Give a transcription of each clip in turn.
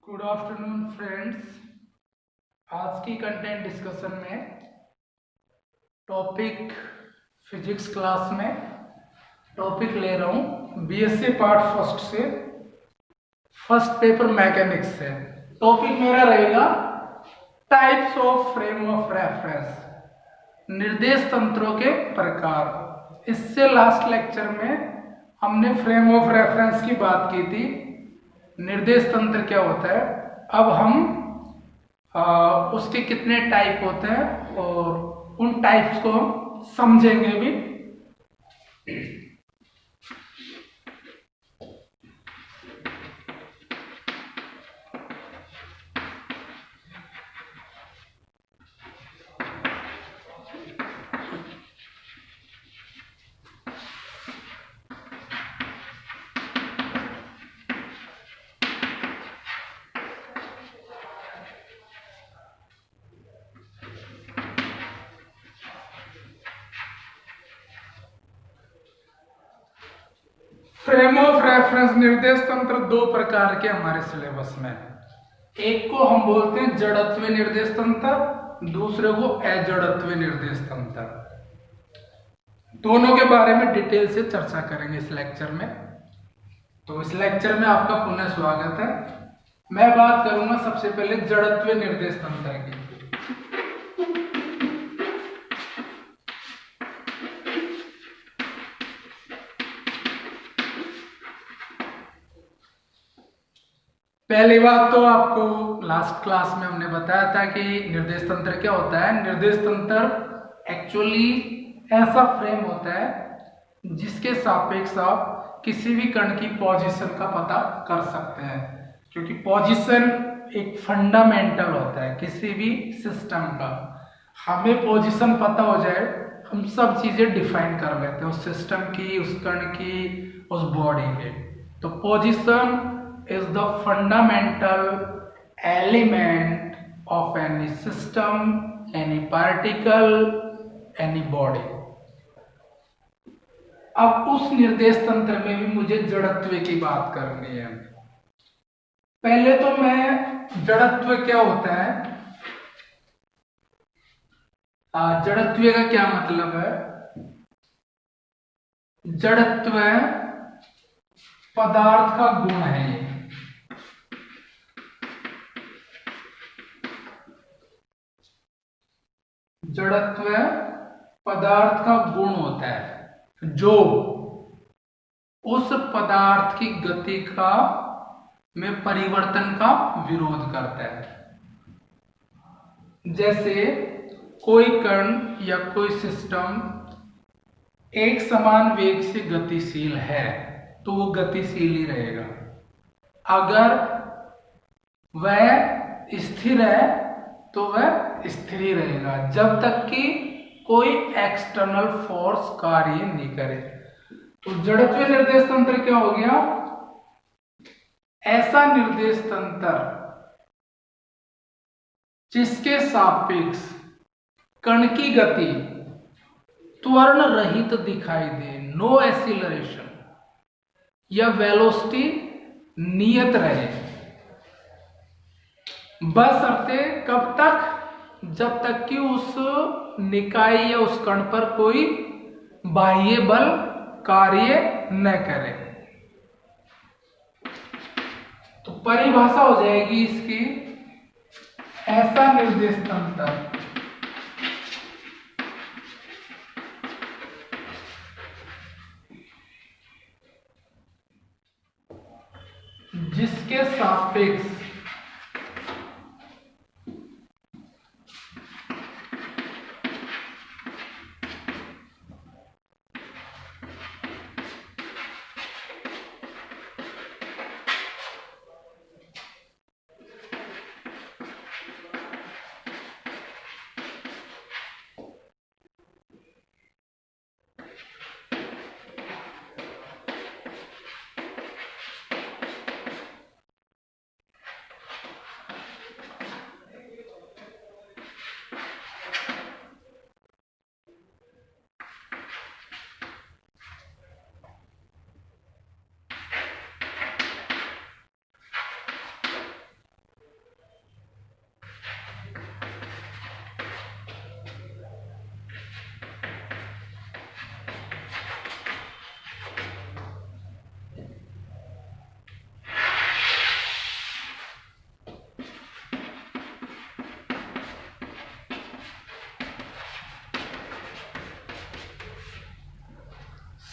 Good afternoon friends. आज की content discussion में टॉपिक फिजिक्स क्लास में टॉपिक ले रहा हूँ बीएससी पार्ट फर्स्ट से, फर्स्ट पेपर मैकेनिक्स से। टॉपिक मेरा रहेगा types of frame of reference, निर्देश तंत्रों के प्रकार। इससे लास्ट लेक्चर में हमने फ्रेम ऑफ रेफरेंस की बात की थी, निर्देश तंत्र क्या होता है। अब हम उसके कितने टाइप होते हैं और उन टाइप्स को समझेंगे भी। फ्रेम ऑफ रेफरेंस निर्देश तंत्र दो प्रकार के हमारे सिलेबस में। एक को हम बोलते हैं जड़त्व निर्देश तंत्र, दूसरे को अजड़त्व निर्देश तंत्र। दोनों के बारे में डिटेल से चर्चा करेंगे इस लेक्चर में। तो इस लेक्चर में आपका पुनः स्वागत है। मैं बात करूंगा सबसे पहले जड़त्व निर्देश तंत्र की। पहली बात तो आपको लास्ट क्लास में हमने बताया था कि निर्देश तंत्र क्या होता है। निर्देश तंत्र एक्चुअली ऐसा फ्रेम होता है जिसके सापेक्ष आप किसी भी कण की पोजीशन का पता कर सकते हैं, क्योंकि पोजीशन एक फंडामेंटल होता है किसी भी सिस्टम का। हमें पोजीशन पता हो जाए, हम सब चीजें डिफाइन कर लेते हैं उस सिस्टम की, उस कण की, उस बॉडी की। तो position is the fundamental element of any system, any particle, any body. अब उस निर्देश तंत्र में भी मुझे जड़त्व की बात करनी है। पहले तो मैं जड़त्व क्या होता है, जड़त्व का क्या मतलब है। जड़त्व पदार्थ का गुण है। ये जड़त्व पदार्थ का गुण होता है जो उस पदार्थ की गति का में परिवर्तन का विरोध करता है। जैसे कोई कण या कोई सिस्टम एक समान वेग से गतिशील है तो वो गतिशील ही रहेगा। अगर वह स्थिर है तो वह स्थिर ही रहेगा जब तक कि कोई एक्सटर्नल फोर्स कार्य नहीं करे। तो जड़त्व निर्देश तंत्र क्या हो गया, ऐसा निर्देश तंत्र जिसके सापेक्ष कण की गति त्वरण रहित दिखाई दे, नो एक्सीलरेशन, या वेलोसिटी नियत रहे, बशर्ते कब तक, जब तक कि उस निकाय या उस कण पर कोई बाह्य बल कार्य न करे। तो परिभाषा हो जाएगी इसकी, ऐसा निर्देश तंत्र जिसके सापेक्ष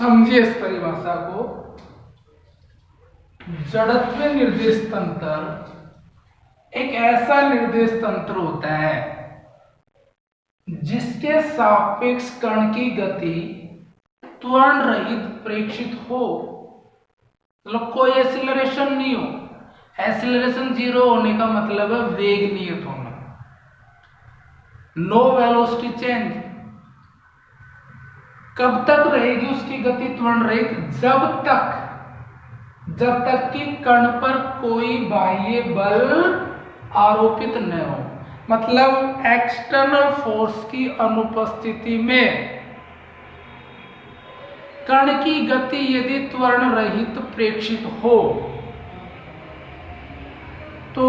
समझिए इस परिभाषा को। जड़त्व निर्देश तंत्र एक ऐसा निर्देश तंत्र होता है जिसके सापेक्ष कण की गति त्वरण रहित प्रेक्षित हो, मतलब कोई एक्सीलरेशन नहीं हो। एक्सीलरेशन जीरो होने का मतलब है वेग नियत होना, नो वेलोसिटी चेंज। कब तक रहेगी उसकी गति त्वरण रहित? जब तक कि कण पर कोई बाह्य बल आरोपित न हो, मतलब एक्सटर्नल फोर्स की अनुपस्थिति में कण की गति यदि त्वरण रहित प्रेक्षित हो तो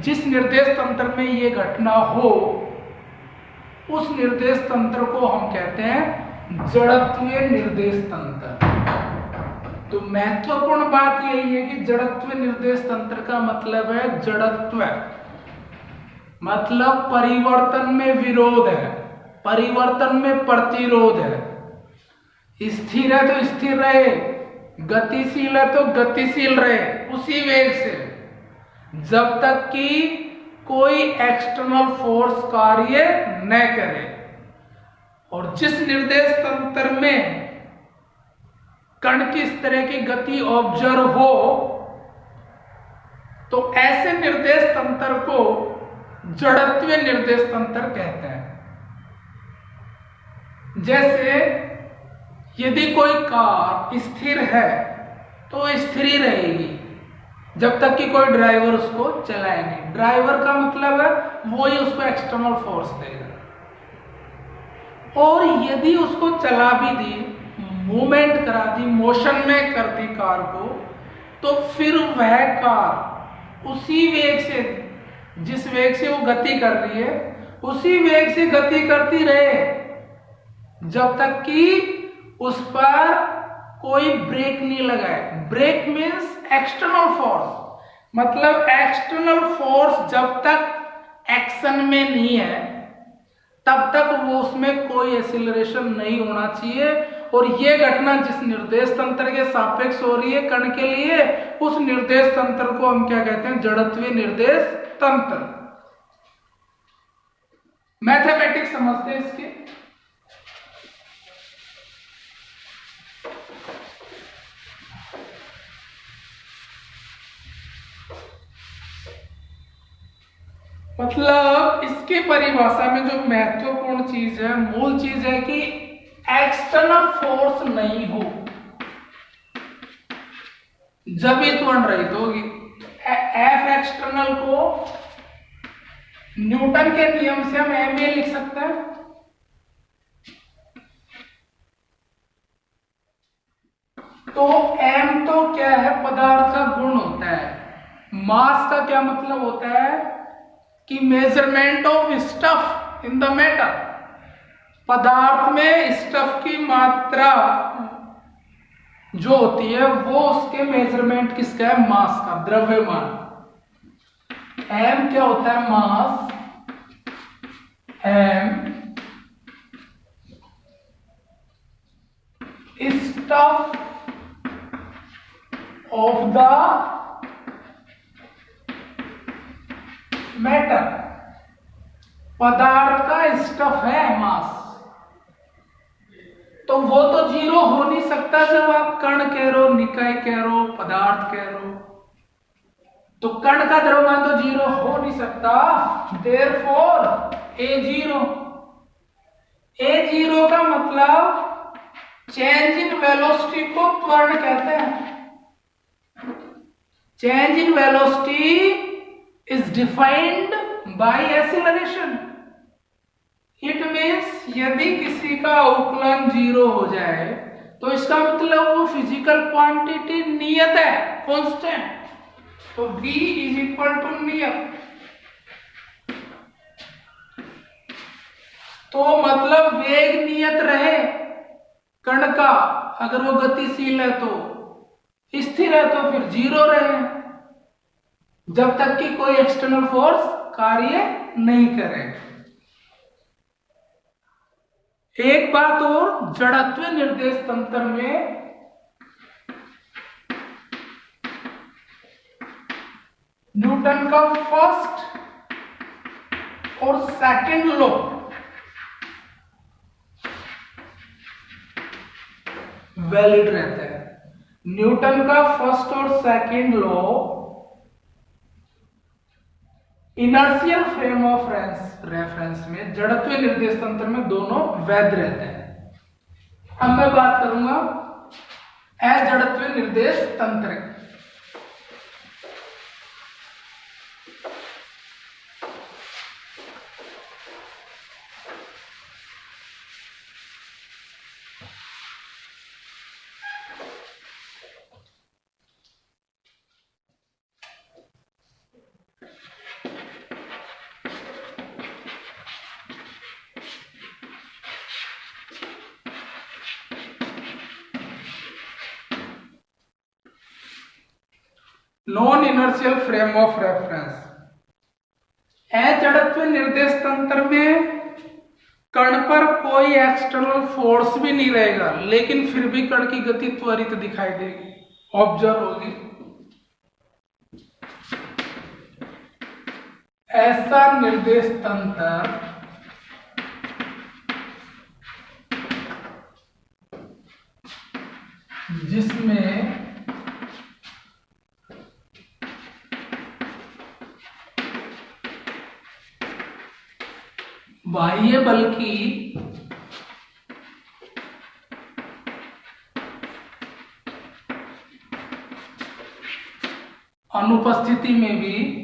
जिस निर्देश तंत्र में यह घटना हो उस निर्देश तंत्र को हम कहते हैं जड़त्वीय निर्देश तंत्र। तो महत्वपूर्ण बात यही है कि जड़त्वीय निर्देश तंत्र का मतलब है जड़त्व, मतलब परिवर्तन में विरोध है, परिवर्तन में प्रतिरोध है। स्थिर है तो स्थिर रहे, गतिशील है तो गतिशील रहे उसी वेग से, जब तक कि कोई एक्सटर्नल फोर्स कार्य न करे। और जिस निर्देश तंत्र में कण की इस तरह की गति ऑब्जर्व हो तो ऐसे निर्देश तंत्र को जड़त्वीय निर्देश तंत्र कहते हैं। जैसे यदि कोई कार स्थिर है तो स्थिर ही रहेगी जब तक कि कोई ड्राइवर उसको चलाए नहीं। ड्राइवर का मतलब है वो ही उसको एक्सटर्नल फोर्स देगा। और यदि उसको चला भी दी, मूवमेंट करा दी, मोशन में कर दी कार को, तो फिर वह कार उसी वेग से, जिस वेग से वो गति कर रही है उसी वेग से गति करती रहे जब तक कि उस पर कोई ब्रेक नहीं लगाए। ब्रेक मीन्स एक्सटर्नल फोर्स, मतलब एक्सटर्नल फोर्स जब तक एक्शन में नहीं है तब तक वो उसमें कोई एक्सीलरेशन नहीं होना चाहिए। और ये घटना जिस निर्देश तंत्र के सापेक्ष हो रही है कण के लिए, उस निर्देश तंत्र को हम क्या कहते हैं? जड़त्वीय निर्देश तंत्र। मैथमेटिक्स समझते हैं इसके। मतलब इसकी परिभाषा में जो महत्वपूर्ण चीज है, मूल चीज है कि एक्सटर्नल फोर्स नहीं हो जब ये त्वरण रहित होगी। एफ एक्सटर्नल को न्यूटन के नियम से हम एम ए लिख सकते हैं। तो एम तो क्या है? पदार्थ का गुण होता है। मास का क्या मतलब होता है? कि measurement of stuff in the matter. पदार्थ में स्टफ की मात्रा जो होती है वो उसके मेजरमेंट किसका है? मास का, द्रव्यमान। एम क्या होता है? Mass. M stuff of the matter. पदार्थ का स्टफ है मास। तो वो तो जीरो हो नहीं सकता जब आप कण कह रहे हो, निकाय कह रहे हो, पदार्थ कह रहे हो। तो कण का द्रव्यमान तो जीरो हो नहीं सकता। देयरफॉर ए जीरो। ए जीरो का मतलब चेंज इन वेलोसिटी को त्वरण कहते हैं। Change in velocity is defined by acceleration. It means यदि किसी का अवकलन जीरो हो जाए तो इसका मतलब वो फिजिकल क्वांटिटी नियत है, कांस्टेंट। तो v इज इक्वल टू नियत। तो मतलब वेग नियत रहे कण का, अगर वो गतिशील है तो, स्थिर है तो फिर जीरो रहे जब तक कि कोई एक्सटर्नल फोर्स कार्य नहीं करे। एक बात और, जड़त्व निर्देश तंत्र में न्यूटन का फर्स्ट और सेकंड लॉ वैलिड रहता है। न्यूटन का फर्स्ट और second law inertial frame of reference में, जड़त्व निर्देश तंत्र में दोनों वैध रहते हैं। अब मैं बात करूंगा अजड़त्व निर्देश तंत्र। Non inertial frame of reference, अजड़त्व निर्देश तंत्र में कण पर कोई एक्सटर्नल फोर्स भी नहीं रहेगा, लेकिन फिर भी कण की गति त्वरित दिखाई देगी, ऑब्जर्व होगी। ऐसा निर्देश तंत्र जिसमें बाह्य बल की अनुपस्थिति में भी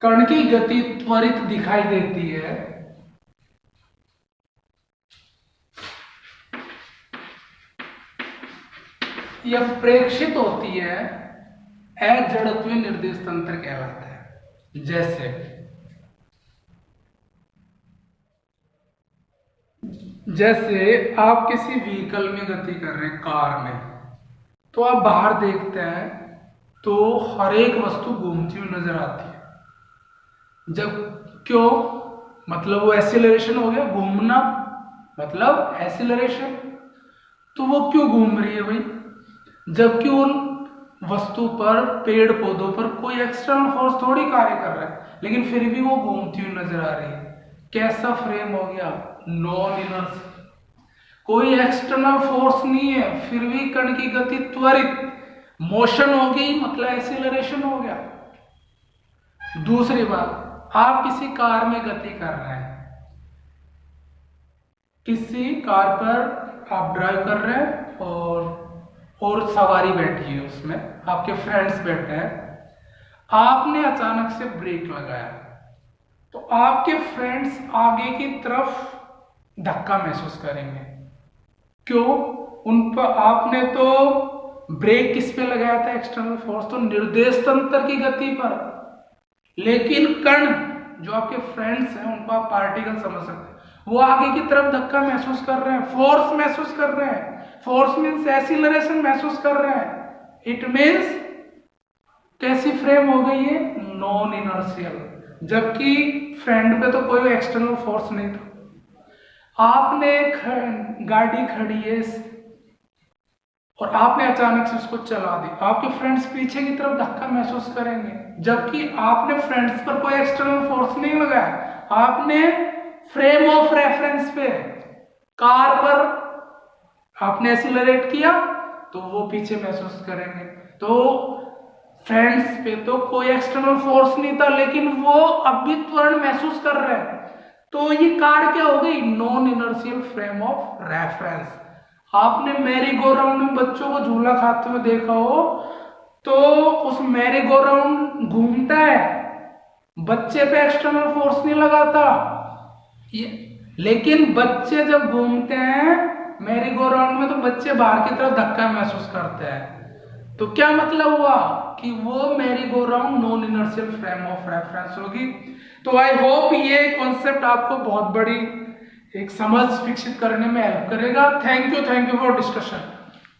कण की गति त्वरित दिखाई देती है, यह प्रेक्षित होती है, अजड़त्व निर्देश तंत्र कहलाता है। जैसे आप किसी व्हीकल में गति कर रहे हैं, कार में, तो आप बाहर देखते हैं तो हर एक वस्तु घूमती हुई नजर आती है। जब क्यों? मतलब वो एक्सीलरेशन हो गया, घूमना मतलब एक्सीलरेशन। तो वो क्यों घूम रही है भाई? जबकि उन वस्तु पर, पेड़ पौधों पर कोई एक्सटर्नल फोर्स थोड़ी कार्य कर रहा है, लेकिन फिर भी वो घूमती हुई नजर आ रही है। कैसा फ्रेम हो गया? नॉन इनर्शियल, कोई एक्सटर्नल फोर्स नहीं है, फिर भी कण की गति त्वरित, मोशन होगी मतलब एक्सीलरेशन हो गया। दूसरी बात, आप किसी कार में गति कर रहे हैं, किसी कार पर आप ड्राइव कर रहे हैं और सवारी बैठी है, उसमें आपके फ्रेंड्स बैठे हैं, आपने अचानक से ब्रेक लगाया तो आपके फ्रेंड्स आगे की तरफ धक्का महसूस करेंगे। क्यों? उन पर आपने तो ब्रेक किस पे लगाया था? एक्सटर्नल फोर्स, तो निर्देश तंत्र की गति पर। लेकिन कण जो आपके फ्रेंड्स हैं, उनको आप पार्टिकल समझ सकते हैं, वो आगे की तरफ धक्का महसूस कर रहे हैं, फोर्स महसूस कर रहे हैं। फोर्स मीन्स एक्सीलरेशन महसूस कर रहे हैं। इट मीन्स कैसी फ्रेम हो गई है? Non inertial. जबकि फ्रेंड पे तो कोई एक्सटर्नल फोर्स नहीं था। आपने गाड़ी खड़ी है और आपने अचानक से उसको चला दी, आपके फ्रेंड्स पीछे की तरफ धक्का महसूस करेंगे, जबकि आपने फ्रेंड्स पर कोई एक्सटर्नल फोर्स नहीं लगाया। आपने फ्रेम ऑफ रेफरेंस पे, कार पर आपने एक्सीलरेट किया तो वो पीछे महसूस करेंगे। तो फ्रेंड्स पे तो कोई एक्सटर्नल फोर्स नहीं था, लेकिन वो अब भी त्वरण महसूस कर रहे हैं। तो ये कार क्या हो गई? Non inertial frame of reference. आपने मैरी गो राउंड में बच्चों को झूला खाते हुए देखा हो, तो उस मैरी गो राउंड घूमता है, बच्चे पे एक्सटर्नल फोर्स नहीं लगाता। लेकिन बच्चे जब घूमते हैं मैरी गो राउंड में, तो बच्चे बाहर की तरफ धक्का महसूस करते हैं। तो क्या मतलब हुआ कि वो merry go round non inertial frame of reference होगी। तो आई होप ये कॉन्सेप्ट आपको बहुत बड़ी एक समझ विकसित करने में हेल्प करेगा। Thank you for discussion.